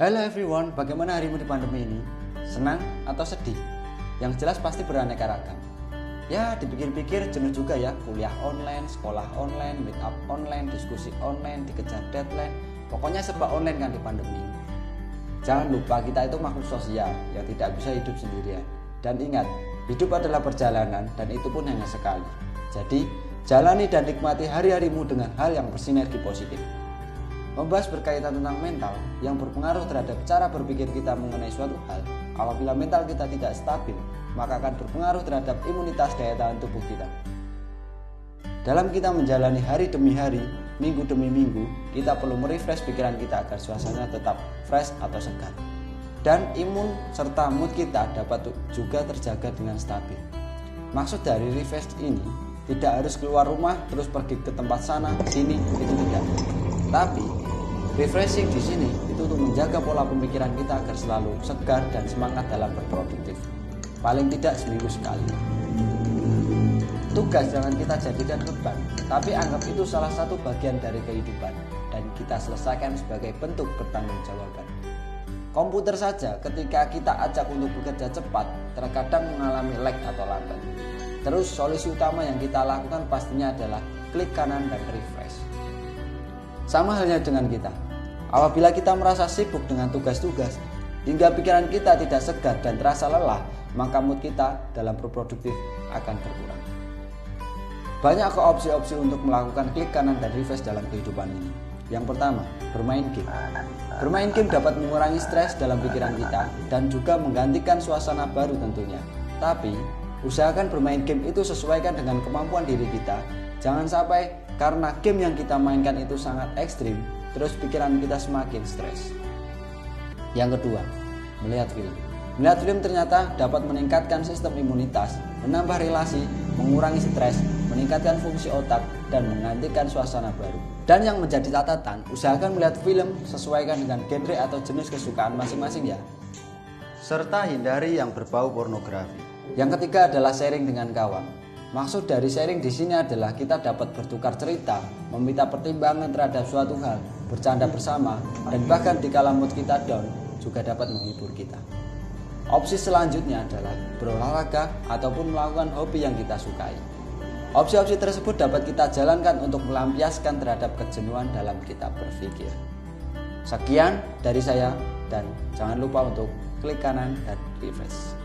Halo everyone, bagaimana harimu di pandemi ini? Senang atau sedih? Yang jelas pasti beraneka ragam. Ya, dipikir-pikir jenuh juga ya, kuliah online, sekolah online, meet up online, diskusi online, dikejar deadline. Pokoknya serba online kan di pandemi ini. Jangan lupa kita itu makhluk sosial yang tidak bisa hidup sendirian. Dan ingat, hidup adalah perjalanan dan itu pun hanya sekali. Jadi, jalani dan nikmati hari-harimu dengan hal yang bersinergi positif. Membahas berkaitan tentang mental yang berpengaruh terhadap cara berpikir kita mengenai suatu hal. Apabila mental kita tidak stabil, maka akan berpengaruh terhadap imunitas daya tahan tubuh kita. Dalam kita menjalani hari demi hari, minggu demi minggu, kita perlu merefresh pikiran kita agar suasana tetap fresh atau segar. Dan imun serta mood kita dapat juga terjaga dengan stabil. Maksud dari refresh ini tidak harus keluar rumah terus pergi ke tempat sana, sini, itu tidak. Tapi refreshing di sini itu untuk menjaga pola pemikiran kita agar selalu segar dan semangat dalam berproduktif. Paling tidak seminggu sekali. Tugas jangan kita jadikan beban, tapi anggap itu salah satu bagian dari kehidupan dan kita selesaikan sebagai bentuk pertanggungjawaban. Komputer saja ketika kita ajak untuk bekerja cepat, terkadang mengalami lag atau lambat. Terus solusi utama yang kita lakukan pastinya adalah klik kanan dan refresh. Sama halnya dengan kita. Apabila kita merasa sibuk dengan tugas-tugas, hingga pikiran kita tidak segar dan terasa lelah, maka mood kita dalam berproduktif akan berkurang. Banyak opsi-opsi untuk melakukan klik kanan dan refresh dalam kehidupan ini. Yang pertama, bermain game. Bermain game dapat mengurangi stres dalam pikiran kita dan juga menggantikan suasana baru tentunya. Tapi, usahakan bermain game itu sesuaikan dengan kemampuan diri kita. Jangan sampai karena game yang kita mainkan itu sangat ekstrim, terus pikiran kita semakin stres. Yang kedua, melihat film. Melihat film ternyata dapat meningkatkan sistem imunitas, menambah relasi, mengurangi stres, meningkatkan fungsi otak, dan menggantikan suasana baru. Dan yang menjadi catatan, usahakan melihat film sesuaikan dengan genre atau jenis kesukaan masing-masing ya. Serta hindari yang berbau pornografi. Yang ketiga adalah sharing dengan kawan. Maksud dari sharing di sini adalah kita dapat bertukar cerita, meminta pertimbangan terhadap suatu hal, bercanda bersama, dan bahkan dikala mood kita down juga dapat menghibur kita. Opsi selanjutnya adalah berolahraga ataupun melakukan hobi yang kita sukai. Opsi-opsi tersebut dapat kita jalankan untuk melampiaskan terhadap kejenuhan dalam kita berpikir. Sekian dari saya dan jangan lupa untuk klik kanan dan refresh.